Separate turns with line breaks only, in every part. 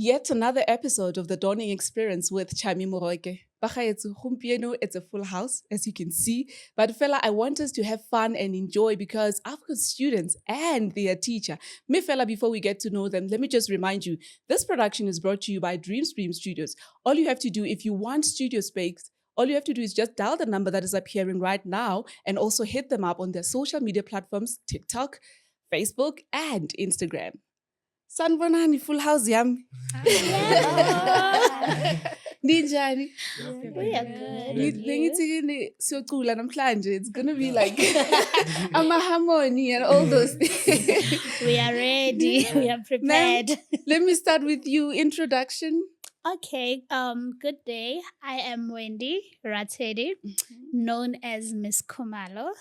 Yet another episode of the Dawning Experience with Chami Moroke. Bagaetso, gompieno, it's a full house, as you can see. But fella, I want us to have fun and enjoy because I've got students and their teacher. Me fella, before we get to know them, let me just remind you, this production is brought to you by Dreamstream Studios. All you have to do, if you want studio space, all you have to do is just dial the number that is appearing right now and also hit them up on their social media platforms, TikTok, Facebook, and Instagram. Sanibonani, full house yam. Ninjani.
We are good.
It's gonna be like a harmony and all those things.
We are ready. We are prepared.
Let me start with you. Introduction.
Okay. Good day. I am Wendy Ratsedi, known as Miss Khumalo.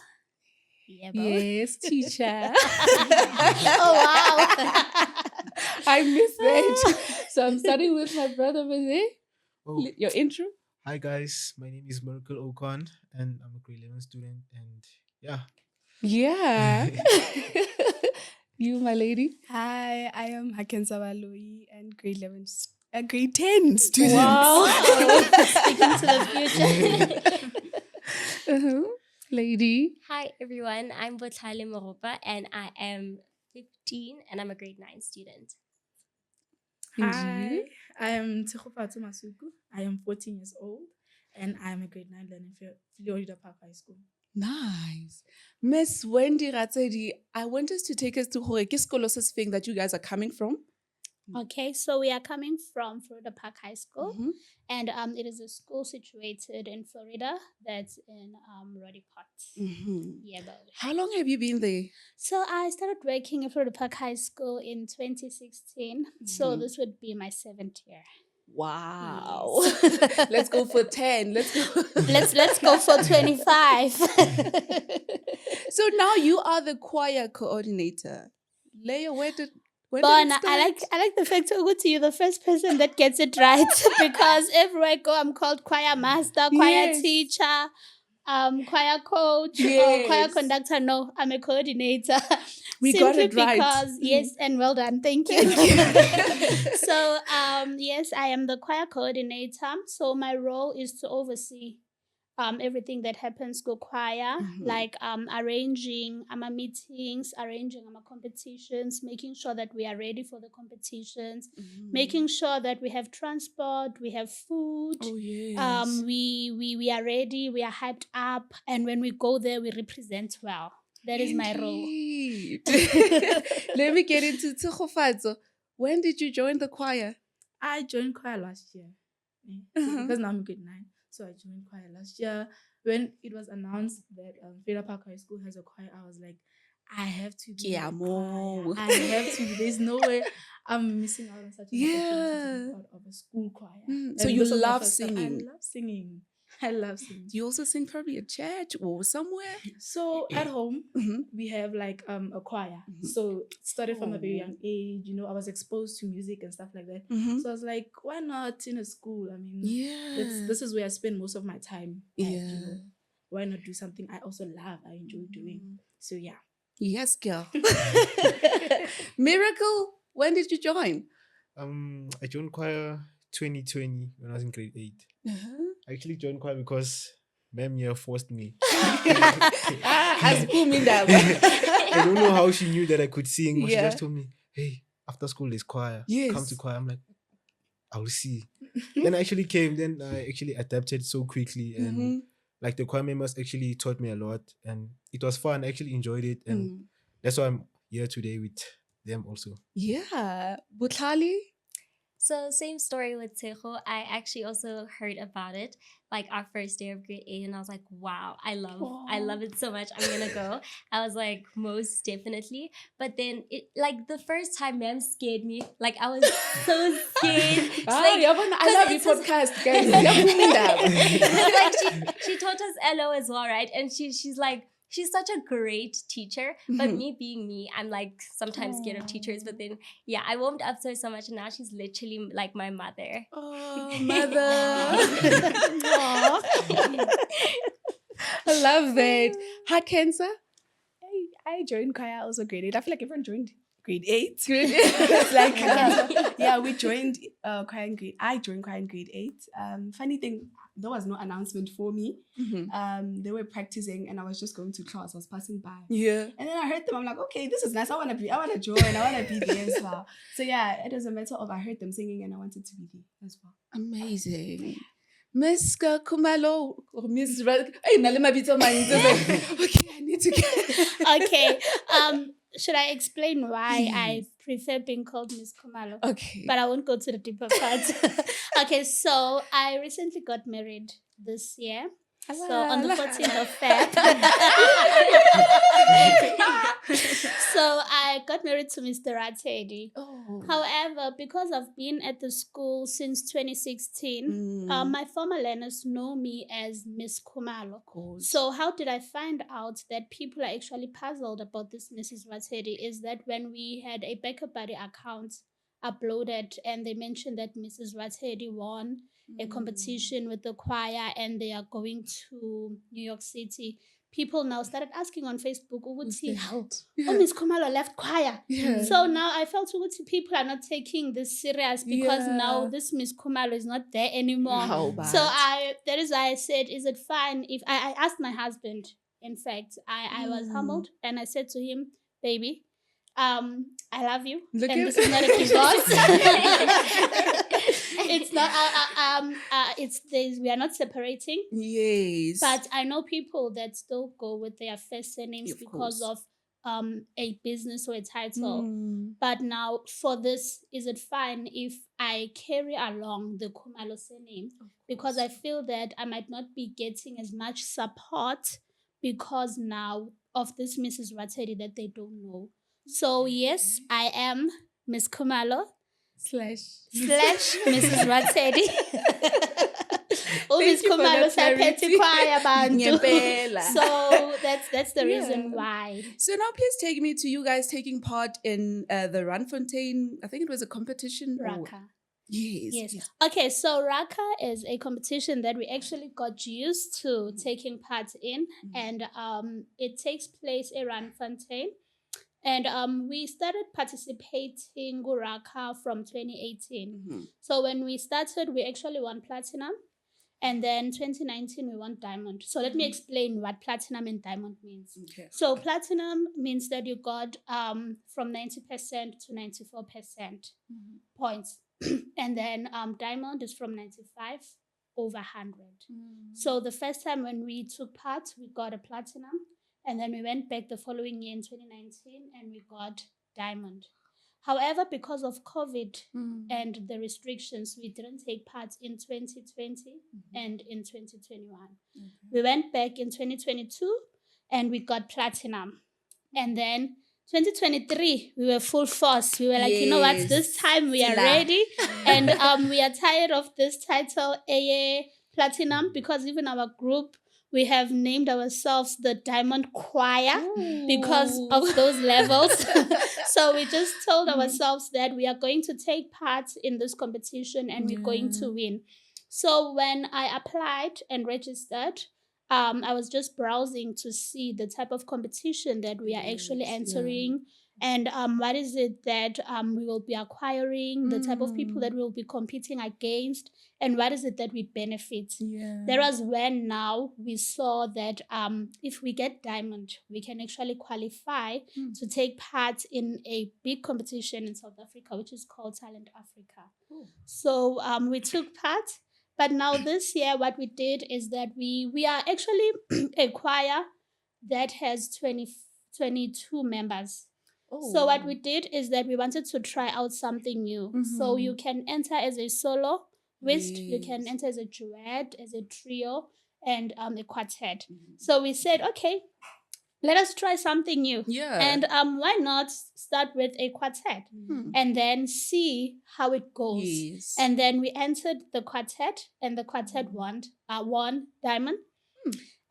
Yeah,
yes, teacher.
Oh wow.
I missed that. So I'm starting with my brother over there.
Oh,
Your intro.
hi guys, my name is Okon and I'm a grade 11 student and yeah.
Yeah. You, my lady.
Hi, I am Hakensa Valoyi and grade 10 student.
Wow. Speaking to the future.
Lady.
Hi everyone, I'm Botlhale Moropa and I am 15 and I'm a grade 9 student.
Hi, I am Tshegofatso Masuku. I am 14 years old and I am a grade 9 learner for Valoyi Parkies Quartet.
Nice. Miss Wendy Ratsedi, I want us to take us to the thing that you guys are coming from.
Okay, so we are coming from Florida Park High School,
Mhm.
and it is a school situated in Florida that's in Moropa.
Mhm.
Yeah, but
How long have you been there?
so I started working at Florida Park High School in 2016. So
Mhm.
this would be my 7th year.
Wow. Let's go for 10. Let's go.
Let's go for 25.
So now you are the choir coordinator. Leia, when did it
Bona,
start?
I like the fact that you're the first person that gets it right because everywhere I go, I'm called choir master, choir
Yes.
teacher, choir coach, or choir
Yes.
conductor. No, I'm a coordinator.
We got
Simply
it right.
because yes, and well done. Thank you. So yes, I am the choir coordinator. So my role is to oversee everything that happens to choir,
Mhm.
like arranging our meetings, arranging our competitions, making sure that we are ready for the competitions,
Mhm.
making sure that we have transport, we have food.
Oh, yes.
We are ready, we are hyped up, and when we go there, we represent well. That is my role.
Indeed. Let me get into Tshegofatso. When did you join the choir?
I joined choir last year.
Uh-huh.
Because now I'm grade 9. So I joined choir last year. When it was announced that Florida Park High School has a choir, I was like, I have to be in the
Chiamo.
choir. I have to. There's no way I'm missing out on such an opportunity to
Yeah.
be part of a school choir.
So
And
you
this was my
love
first time.
singing.
I love singing. I love singing.
Do you also sing probably at church or somewhere?
So at home,
Mhm.
we have like a choir.
Mhm.
So it started from a very
Oh.
young age. You know, I was exposed to music and stuff like that.
Mhm.
So I was like, why not in a school? I mean,
Yeah.
this is where I spend most of my time. At,
Yeah.
You know, why not do something I also love, I enjoy doing. So yeah.
Yes, girl. Miracle, when did you join?
I joined choir 2020 when I was in grade 8. I actually joined choir because ma'am here forced me.
As Bumindaba.
I don't know how she knew that I could sing, but she
Yeah.
just told me, hey, after school there's choir. Come
Yes.
to choir. I'm like, I'll see. Then I actually came, then I actually adapted so quickly and
Mhm.
like the choir members actually taught me a lot and it was fun. I actually enjoyed it and
Mm.
that's why I'm here today with them also.
Yeah. Botlhale?
So same story with Tshego. I actually also heard about it like our first day of grade 8 and I was like, wow, I love it so much. I'm gonna go. I was like, most definitely. But then it like the first time ma'am scared me. Like I was so scared. She's like,
I love your
it's just-
podcast, guys. Yeah, Bumindaba.
It's like she taught us LO as well, right? And she's like, she's such a great teacher, but
Mhm.
me being me, I'm like sometimes scared of teachers. But then, yeah, I warmed up to her so much, and now she's literally like my mother.
Oh, mother. Aw. I love that. Hakensa?
I joined choir also grade 8. I feel like everyone joined
grade 8.
Grade
It's like, yeah, we joined choir in grade. I joined choir in grade 8. Funny thing, there was no announcement for me. They were practicing, and I was just going to class. I was passing by.
Yeah.
And then I heard them. I'm like, okay, this is nice. I want to join. I want to be there as well. So yeah, it was a matter of I heard them singing, and I wanted to be there as well.
Amazing. Miss Kumalo or Miss Hey, okay, I need to get
Okay. Should I explain why I prefer being called Miss Kumalo?
Okay.
But I won't go to the deeper parts. Okay, so I recently got married this year. So on the 14th of Feb. So I got married to Mr. Ratsedi.
Oh.
However, because I've been at the school since 2016, my former learners know me as Miss Kumalo. So how did I find out that people are actually puzzled about this Mrs. Ratsedi is that when we had a Backup Buddy account uploaded and they mentioned that Mrs. Ratsedi won a competition with the choir and they are going to New York City, people now started asking on Facebook, oh, Miss Kumalo left choir.
Yeah.
So now I felt people are not taking this serious because now this Miss Kumalo is not there anymore.
How bad?
So that is why I said, is it fine if I asked my husband, in fact, I was humbled and I said to him, baby, I love you.
Look
and
at
this is not a divorce. It's not we are not separating.
Yes.
But I know people that still go with their first surnames because
course.
of a business or a title. But now for this, is it fine if I carry along the Kumalo surname? Because I feel that I might not be getting as much support because now of this Mrs. Ratsedi that they don't know. So yes, I am Miss Kumalo slash Mrs. Ratsedi. Miss Kumalo saphethe choir bantu. So that's the reason why.
So now please take me to you guys taking part in the Randfontein, I think it was a competition.
Raka.
Yes.
Okay, so Raka is a competition that we actually got used to taking part in, and it takes place around Randfontein. And we started participating in Raka from 2018. So when we started, we actually won platinum. And then 2019, we won diamond. So let me explain what platinum and diamond means. Okay. So platinum means that you got from 90% to 94% points. And then diamond is from 95 over 100. So the first time when we took part, we got a platinum. And then we went back the following year in 2019 and we got diamond. However, because of COVID and the restrictions, we didn't take part in 2020 and in 2021. We went back in 2022 and we got platinum. And then 2023, we were full force. We were like, you know what, this time we are ready. And we are tired of this title, AA Platinum, because even our group, we have named ourselves the Diamond Choir because of those levels. So we just told ourselves that we are going to take part in this competition and we're going to win. So when I applied and registered, I was just browsing to see the type of competition that we are actually entering and what is it that we will be acquiring, the type of people that we will be competing against, and what is it that we benefit. That was when now we saw that if we get diamond, we can actually qualify to take part in a big competition in South Africa, which is called Talent Africa. So we took part. But now this year, what we did is that we are actually a choir that has 22 members. So what we did is that we wanted to try out something new. So you can enter as a solo whist, you can enter as a duet, as a trio, and a quartet. So we said, okay, let us try something new. And why not start with a quartet and then see how it goes. And then we entered the quartet and the quartet won diamond.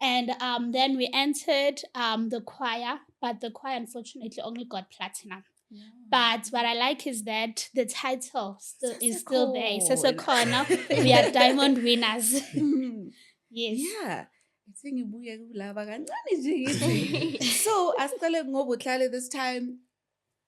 And then we entered the choir, but the choir unfortunately only got platinum. But what I like is that the title is still there. Sesekhona, we are diamond winners. Yes.
Yeah. So, as Botlhale this time,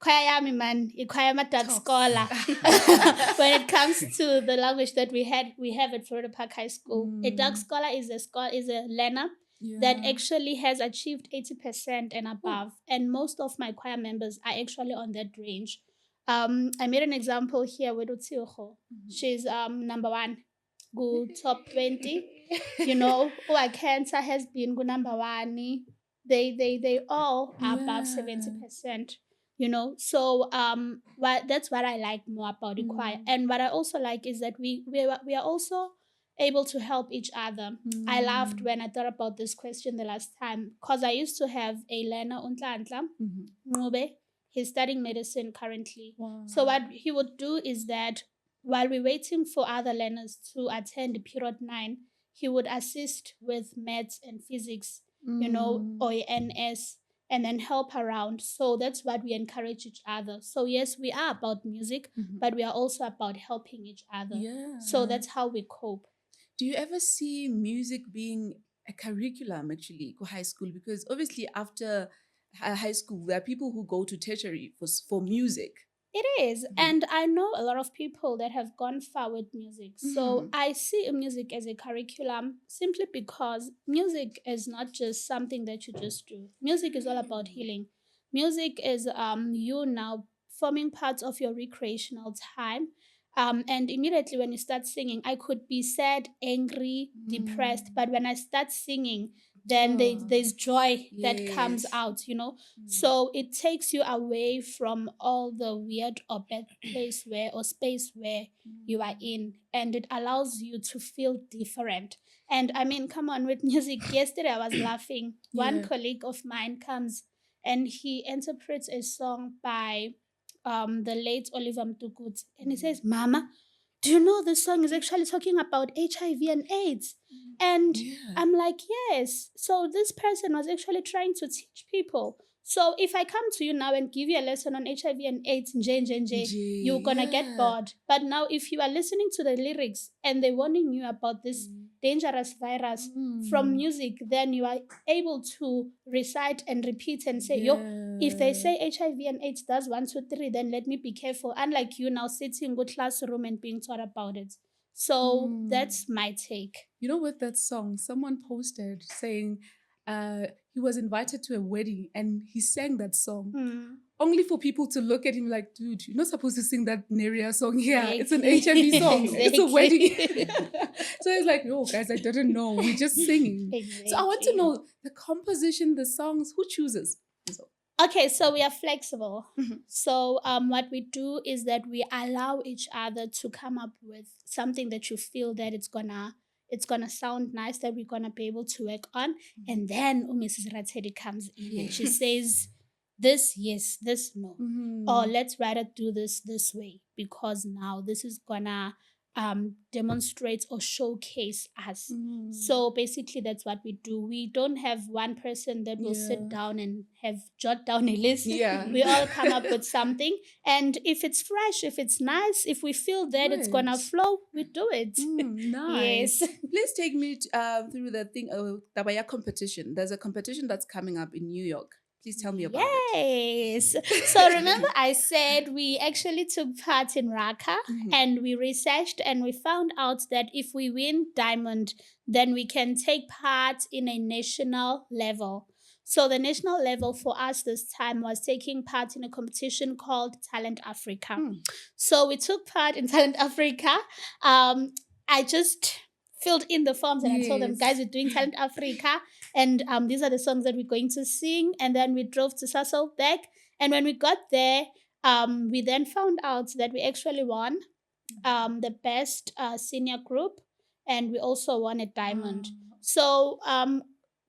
choir yami man, choir dark scholar. When it comes to the language that we have at Florida Park High School, a dark scholar is a learner that actually has achieved 80% and above. And most of my choir members are actually on that range. I made an example here with Tshegofatso. She's number 1, go top 20. You know, Hakensa has been go number 1. They all are above 70%. You know, so that's what I like more about the choir. And what I also like is that we are also able to help each other. I laughed when I thought about this question the last time, because I used to have a learner, Untla Ncube. He's studying medicine currently. So what he would do is that while we're waiting for other learners to attend period 9, he would assist with maths and physics, you know, or NS, and then help around. So that's what we encourage each other. So yes, we are about music, but we are also about helping each other. So that's how we cope.
Do you ever see music being a curriculum actually for high school? Because obviously after high school, there are people who go to tertiary for music.
It is. And I know a lot of people that have gone far with music. So I see music as a curriculum simply because music is not just something that you just do. Music is all about healing. Music is you now forming parts of your recreational time. And immediately when you start singing, I could be sad, angry, depressed. But when I start singing, then there's joy that comes out, you know. So it takes you away from all the weird or bad place or space where you are in, and it allows you to feel different. And I mean, come on, with music, yesterday I was laughing. One colleague of mine comes and he interprets a song by the late Oliver Mtukudzi, and he says, "Mama, do you know this song is actually talking about HIV and AIDS?" And I'm like, yes. So this person was actually trying to teach people. So if I come to you now and give you a lesson on HIV and AIDS, you're going to get bored. But now if you are listening to the lyrics and they're warning you about this dangerous virus from music, then you are able to recite and repeat and say, if they say HIV and AIDS does 1, 2, 3, then let me be careful. Unlike you now sitting in a classroom and being taught about it. So that's my take.
You know, with that song, someone posted saying he was invited to a wedding and he sang that song. Only for people to look at him like, dude, you're not supposed to sing that Neria song here. It's an HIV song. It's a wedding. So it's like, no, guys, I didn't know. We're just singing. So I want to know the composition, the songs, who chooses?
Okay, so we are flexible. So what we do is that we allow each other to come up with something that you feel that it's gonna sound nice, that we're gonna be able to work on. And then Mrs. Ratsedi comes in and she says, this yes, this no. Or let's rather do this way, because now this is gonna demonstrate or showcase us. So basically that's what we do. We don't have one person that will sit down and jot down a list. We all come up with something, and if it's fresh, if it's nice, if we feel that it's gonna flow, we do it.
Nice.
Yes.
Please take me through the thing Tabaya competition. There's a competition that's coming up in New York. Please tell me about it.
Yes. So remember I said we actually took part in Raqqa and we researched and we found out that if we win diamond, then we can take part in a national level. So the national level for us this time was taking part in a competition called Talent Africa. So we took part in Talent Africa. I just filled in the forms and I told them, guys, we're doing Talent Africa. And these are the songs that we're going to sing. And then we drove to Sasolburg. And when we got there, we then found out that we actually won the best senior group. And we also won a diamond. So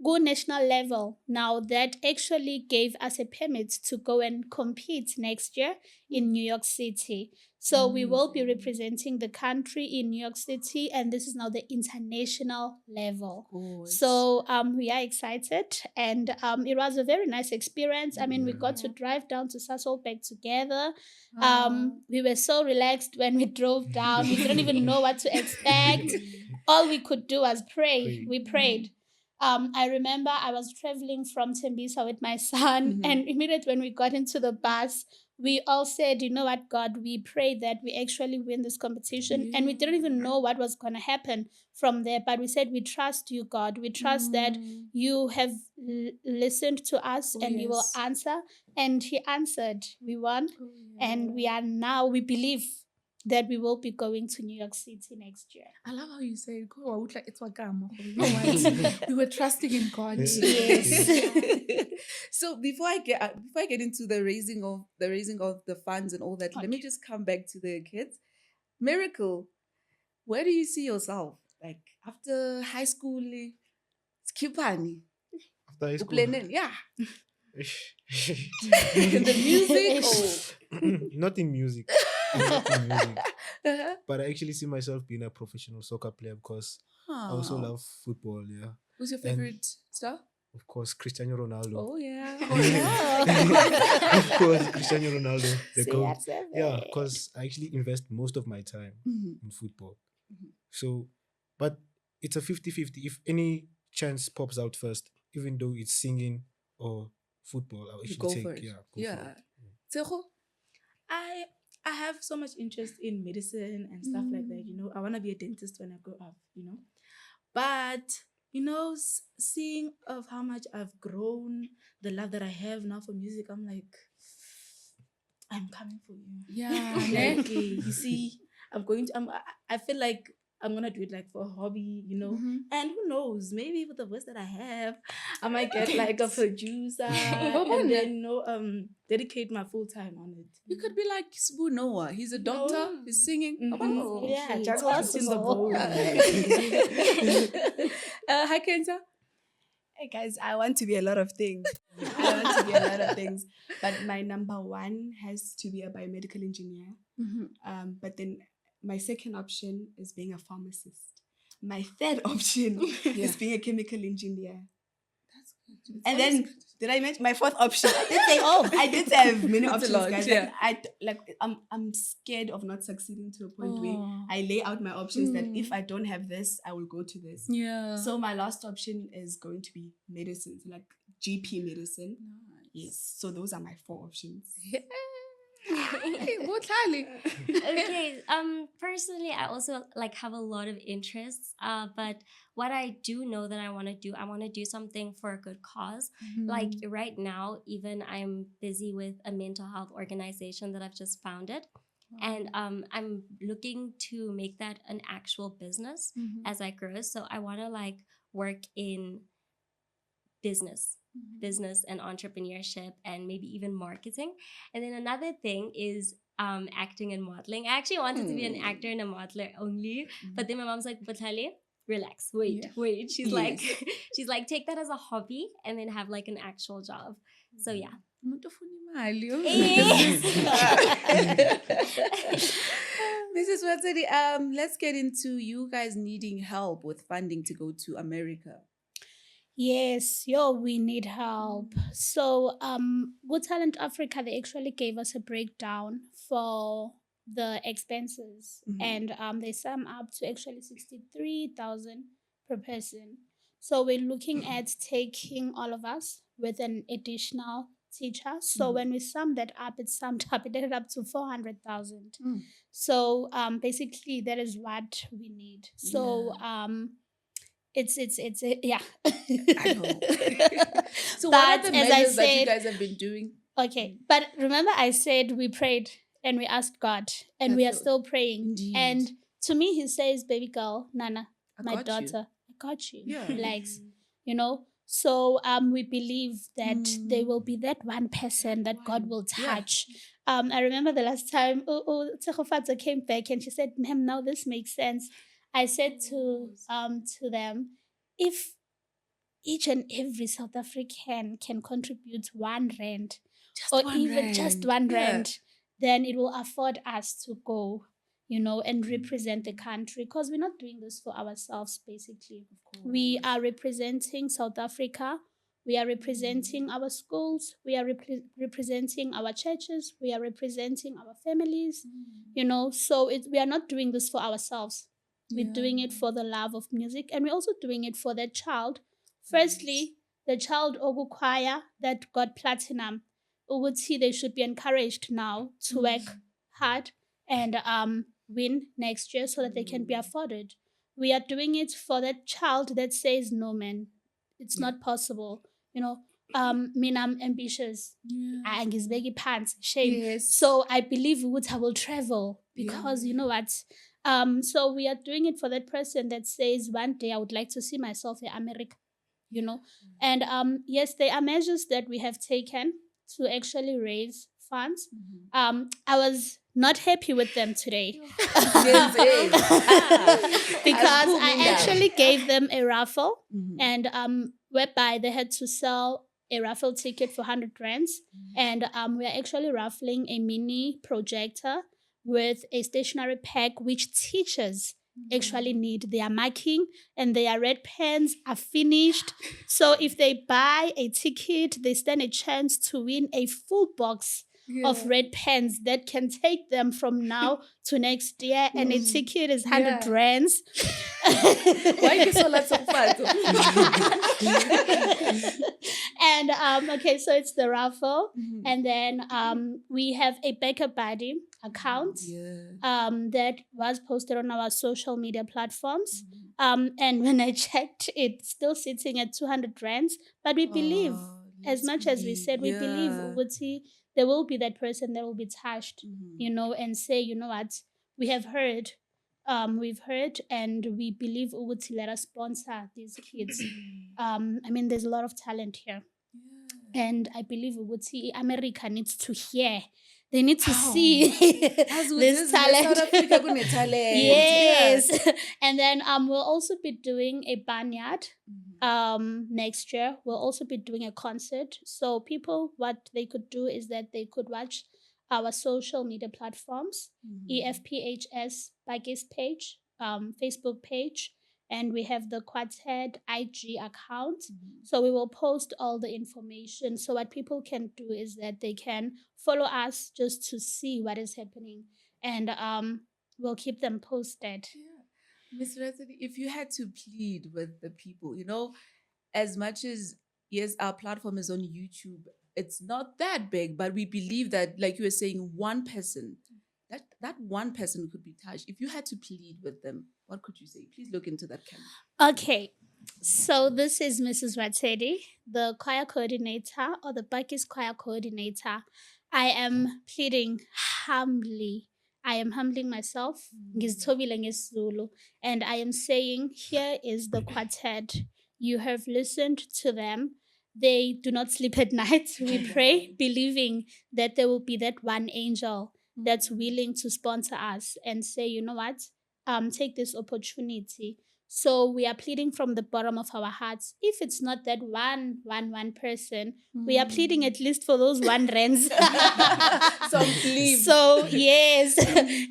go national level. Now that actually gave us a permit to go and compete next year in New York City. So we will be representing the country in New York City, and this is now the international level. So we are excited, and it was a very nice experience. I mean, we got to drive down to Sasolburg together. We were so relaxed when we drove down. We didn't even know what to expect. All we could do was pray. We prayed. I remember I was traveling from Tembisa with my son, and immediately when we got into the bus, we all said, you know what, God, we pray that we actually win this competition. And we didn't even know what was going to happen from there. But we said, we trust you, God. We trust that you have listened to us and you will answer. And he answered. We won. And we are now, we believe that we will be going to New York City next year.
I love how you say, "Go out like it's wakamo." You know what? We were trusting in God.
Yes.
So before I get into the raising of the funds and all that, let me just come back to the kids. Miracle, where do you see yourself? Like after high school, Skipani,
After high school.
Uplenin, yeah. In the music or
Not in music. Not in music. But I actually see myself being a professional soccer player because I also love football, yeah.
Who's your favorite star?
Of course, Cristiano Ronaldo.
Oh yeah.
Of course, Cristiano Ronaldo. The GOAT.
CR7.
Yeah, because I actually invest most of my time in football. So, but it's a 50-50. If any chance pops out first, even though it's singing or football, I'll
You
actually
go
take
for it.
yeah.
Yeah.
For it.
Tsego?
I have so much interest in medicine and stuff like that. You know, I want to be a dentist when I grow up. You know, but you know, seeing of how much I've grown, the love that I have now for music, I'm like, I'm coming for you.
Yeah.
Like, you see, I feel like I'm gonna do it like for a hobby, you know. And who knows, maybe with the voice that I have, I might get like a producer and then, you know, dedicate my full time on it.
You could be like Sbu Noah. He's a doctor. He's singing.
Oh,
Yeah,
it's
juggle between the
possible.
both.
Hakensa?
Hey guys, I want to be a lot of things. But my number one has to be a biomedical engineer. But then my second option is being a pharmacist. My third option is being a chemical engineer.
That's good.
And then did I mention my fourth option? I did say I have many
That's a
options,
lot,
guys.
yeah.
I'm scared of not succeeding to a point where I lay out my options that if I don't have this, I will go to this.
Yeah.
So my last option is going to be medicine, so like GP medicine. Yes. So those are my 4 options.
Hey, Botlhale.
Okay, personally I also like have a lot of interests, but what I do know that I want to do something for a good cause. Like right now, even I'm busy with a mental health organization that I've just founded. And I'm looking to make that an actual business as I grow. So I want to like work in business and entrepreneurship and maybe even marketing. And then another thing is acting and modeling. I actually wanted to be an actor and a modeler only, but then my mom's like, Botlhale, relax, wait. She's like, take that as a hobby and then have like an actual job. So yeah.
Mrs. Ratsedi, let's get into you guys needing help with funding to go to America.
Yes, we need help. So, Good Talent Africa, they actually gave us a breakdown for the expenses, and they sum up to actually 63,000 per person. So we're looking at taking all of us with an additional teacher. So when we sum that up, it ended up to 400,000. So basically, that is what we need. So it's yeah.
I know. So what are the measures that you guys have been doing?
Okay, but remember I said we prayed and we asked God and we are still praying.
Indeed.
And to me he says, baby girl, Nana, my
got
daughter, I got you.
Yeah.
Relax. You know? So we believe that there will be that one person that God will touch. I remember the last time Tshegofatso came back and she said, ma'am, now this makes sense. I said to them, if each and every South African can contribute R1 just one rand, then it will afford us to go, and represent the country, because we're not doing this for ourselves, basically. We are representing South Africa. We are representing our schools. We are representing our churches. We are representing our families, so we are not doing this for ourselves. We're doing it for the love of music, and we're also doing it for that child. Firstly, the child Ogu choir that got platinum. they should be encouraged now to work hard and win next year so that they can be afforded. We are doing it for that child that says, no, man, it's not possible. Me, I'm ambitious. And his baggy pants, shame.
Yes.
So I believe I will travel because you know what? So we are doing it for that person that says, one day I would like to see myself in America, And yes, there are measures that we have taken to actually raise funds. I was not happy with them today because I actually gave them a raffle and whereby they had to sell a raffle ticket for 100 rands, and we are actually raffling a mini projector with a stationery pack which teachers actually need. They are marking and their red pens are finished. So if they buy a ticket, they stand a chance to win a full box of red pens that can take them from now to next year. And a ticket is 100 rands.
Why you so lots of fun?
And okay, so it's the raffle. And then we have a Baker Buddy account that was posted on our social media platforms. And when I checked, it's still sitting at 200 rands. But we believe, as much as we said, we believe there will be that person that will be touched, and say, you know what, we have heard. We've heard and we believe Uguti let us sponsor these kids. There's a lot of talent here. And I believe Uguti America needs to hear. They need to see this talent.
South Africa gonna talent.
Yes. And then we'll also be doing a barnyard. Next year we'll also be doing a concert. So people, what they could do is that they could watch our social media platforms, FPHS Parkies page, Facebook page, and we have the Quartet IG account. So we will post all the information. So what people can do is that they can follow us just to see what is happening, and we'll keep them posted.
Miss Ratsedi, if you had to plead with the people, as much as, yes, our platform is on YouTube, it's not that big, but we believe that, like you were saying, one person, that one person could be touched. If you had to plead with them, what could you say? Please look into that camera.
Okay, so this is Mrs. Ratsedi, the choir coordinator or the Parkies choir coordinator. I am pleading humbly. I am humbling myself, and I am saying, here is the quartet. You have listened to them. They do not sleep at night. We pray, believing that there will be that one angel that's willing to sponsor us and say, you know what, take this opportunity. So we are pleading from the bottom of our hearts. If it's not that one person, we are pleading at least for those 1 rands. So yes,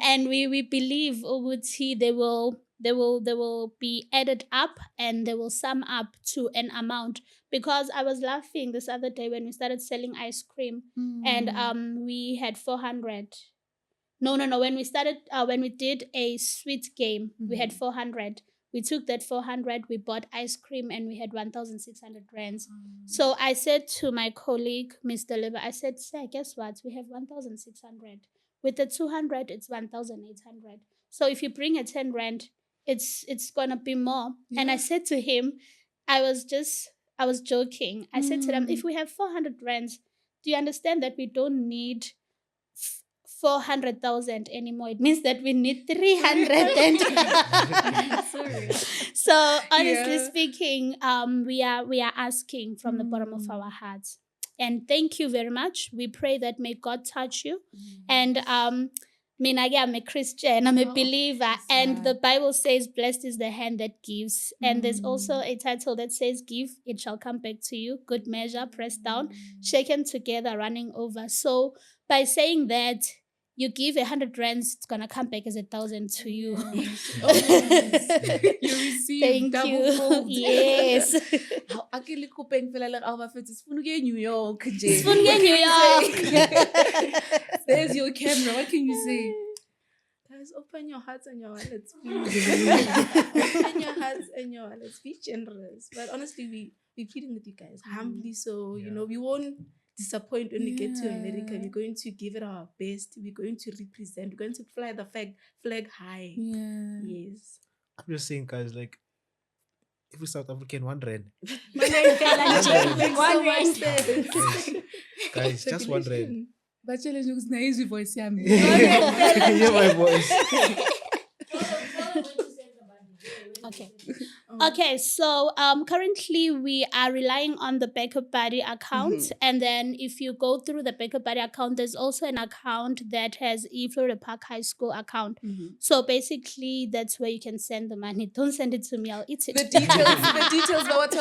and we believe Uguti they will be added up and they will sum up to an amount. Because I was laughing this other day when we started selling ice cream, and we had 400. No. When we did a sweet game, we had 400. We took that 400, we bought ice cream, and we had 1,600 rands. So I said to my colleague, Mr. Liver, I said, sir, guess what? We have 1,600. With the 200, it's 1,800. So if you bring a 10 rand, it's gonna be more. Yeah. And I said to him, I was joking. I said to them, if we have 400 rands, do you understand that we don't need 400,000 anymore? It means that we need 300. So honestly speaking, we are asking from the bottom of our hearts. And thank you very much. We pray that may God touch you. And I'm a Christian, I'm a believer, and the Bible says, blessed is the hand that gives. And there's also a title that says, give, it shall come back to you. Good measure, pressed down, shaken together, running over. So by saying that, you give 100 rands, it's gonna come back as 1,000 to you.
You receive
Thank
double
you.
fold.
Yes.
New York.
New York.
There's your camera. What can you say?
Guys, open your hearts and your wallets, please. Open your hearts and your wallets. Be generous. But honestly, we're pleading with you guys humbly. So, we won't disappoint when we get to America. We're going to give it our best. We're going to represent. We're going to fly the flag high.
Yeah.
Yes.
I'm just saying, guys, like, every South African, one rand. Guys, just one rand.
But challenge looks nice with voice, yeah, me.
Hear my voice.
Okay. Okay, so currently we are relying on the Backup Buddy account. And then if you go through the Backup Buddy account, there's also an account that has Florida Park High School account. So basically, that's where you can send the money. Don't send it to me, I'll eat it.
The details, but what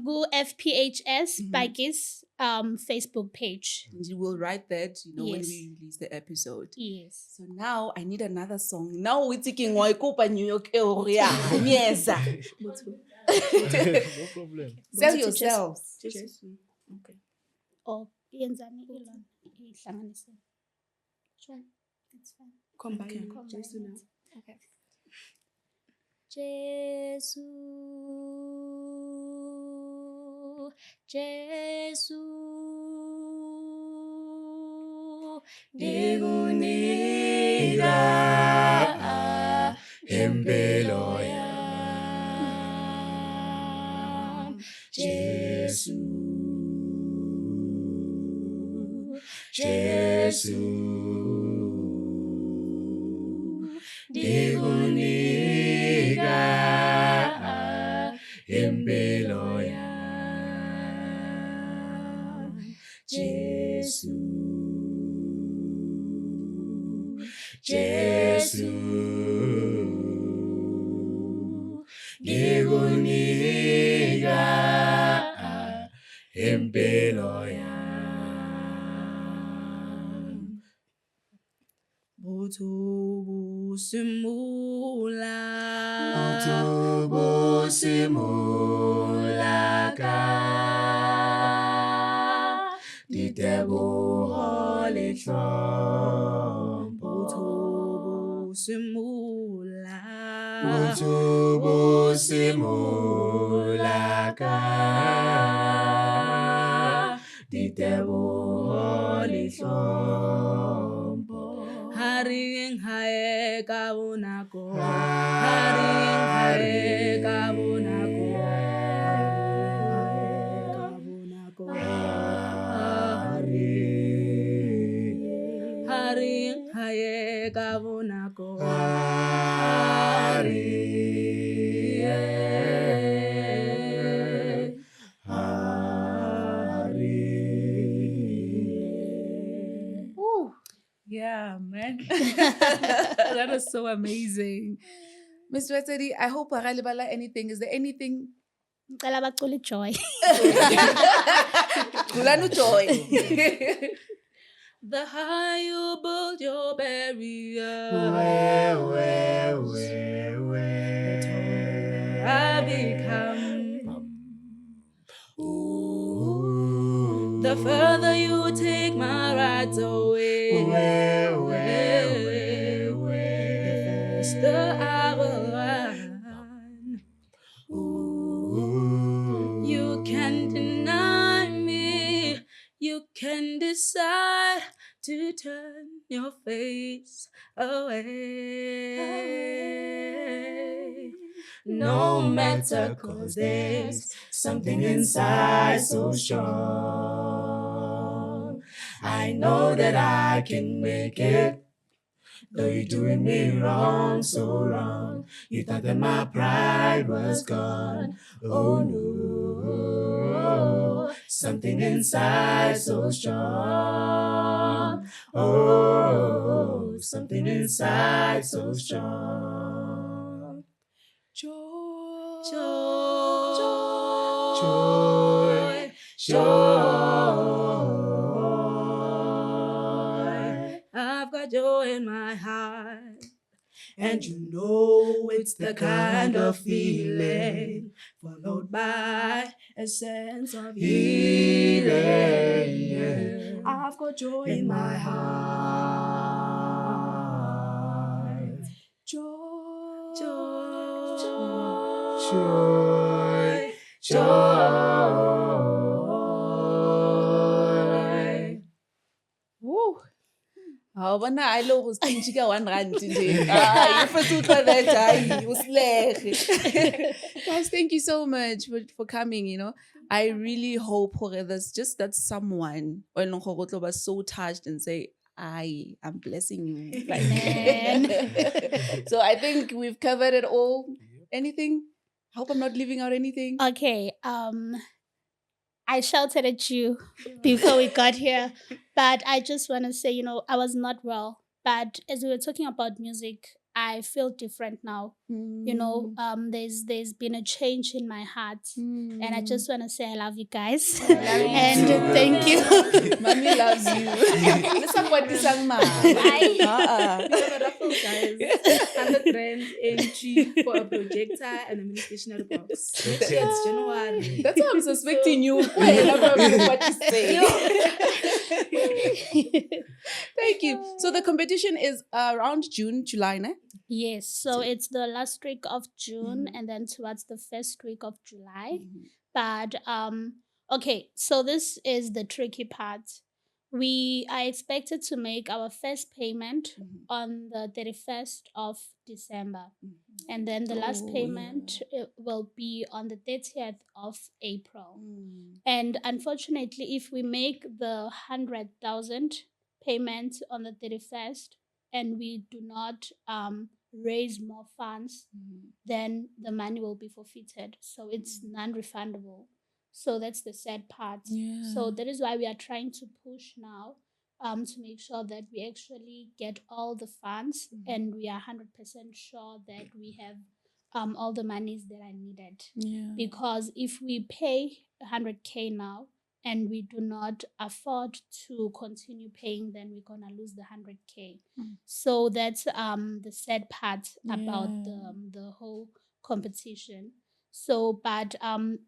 Go FPHS Parkies Facebook page.
you will write that, when
Yes.
we release the episode.
Yes.
So now I need another song. Now we're thinking why Copa New York area. Yes.
No problem.
Sell yourselves.
Okay.
Oh, yenzani ilona ihlanganise. Sure. It's fine.
Combine.
Combine
Jesu now.
it. Okay. Jesu, Jesu,
Ndikunika impilo yami. Jesu, Jesu, ndikunika impilo yami. Jesu, Jesu, ndikunika impilo yami. Busimula ka diteboho le tlhompho. Busimula ka diteboho le tlhompho. Haring hae ka bonako, haring hae ka bonako, haring hae ka bonako,
Yeah, man. That was so amazing. Miss Ratsedi, I hope Paralibala anything. Is there anything?
Ngicela bacule joy.
Kulanu joy.
The higher you build your barrier, I become. The further you take my rights away, the faster I will run. You can deny me, you can decide to turn your face away. No matter, 'cause there's something inside so strong. I know that I can make it, though you're doing me wrong, so wrong. You thought that my pride was gone. Oh no, something inside so strong. Oh, something inside so strong. Joy, joy, joy. I've got joy in my heart, and you know it's the kind of feeling followed by a sense of healing. I've got joy in my heart. Joy, joy, joy, joy.
I lo stingy ka 1 rand today. If it's utlwa that guys, thank you so much for coming, you know. I really hope that's someone was so touched and say, I'm blessing you. So I think we've covered it all. Anything? I hope I'm not leaving out anything.
Okay. I shouted at you before we got here, but I just want to say, you know, I was not well. But as we were talking about music, I feel different now. You know, there's been a change in my heart, and I just want to say I love you guys, and thank you.
Mommy loves you. Listen what this song, ma.
Guys, 100 rand entry for a projector and a mini stationary box. Next year it's January.
That's how I'm suspecting you. What you say. Thank you. So the competition is around June, July, ne?
Yes, so it's the last week of June and then towards the first week of July. But okay, so this is the tricky part. We are expected to make our first payment on the 31st of December. And then the last payment will be on the 30th of April. And unfortunately, if we make the 100,000 payment on the 31st and we do not raise more funds, then the money will be forfeited. So it's non-refundable. So that's the sad part. So that is why we are trying to push now to make sure that we actually get all the funds and we are 100% sure that we have all the monies that are needed. Because if we pay 100K now and we do not afford to continue paying, then we're going to lose the 100K. So that's the sad part about the whole competition. So, but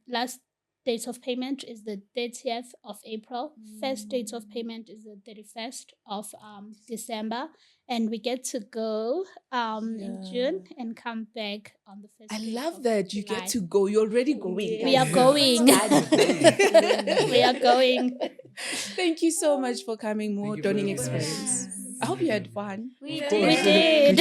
last date of payment is the 30th of April. First date of payment is the 31st of December. And we get to go in June and come back on the first.
I love that you get to go. You're already going.
We are going. We are going.
Thank you so much for coming. More donning experience. I hope you had fun.
We
did.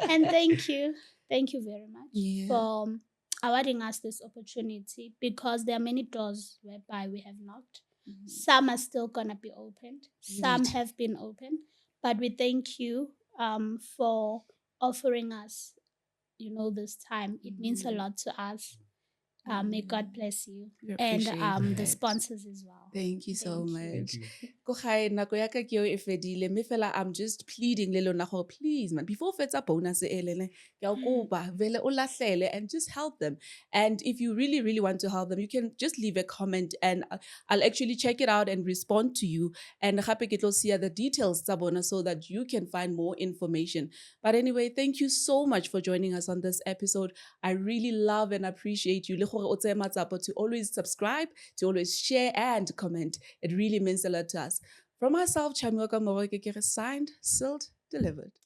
And thank you. Thank you very much for awarding us this opportunity, because there are many doors whereby we have knocked. Some are still gonna be opened. Some have been opened, but we thank you for offering us, you know, this time. It means a lot to us. May God bless you and the sponsors as well.
Thank you so much.
Thank you.
I'm just pleading, please, man, before fetsa bonus and just help them. And if you really, really want to help them, you can just leave a comment and I'll actually check it out and respond to you. And see the details so that you can find more information. But anyway, thank you so much for joining us on this episode. I really love and appreciate you to always subscribe, to always share and comment. It really means a lot to us. From myself, Chami, signed, sealed, delivered.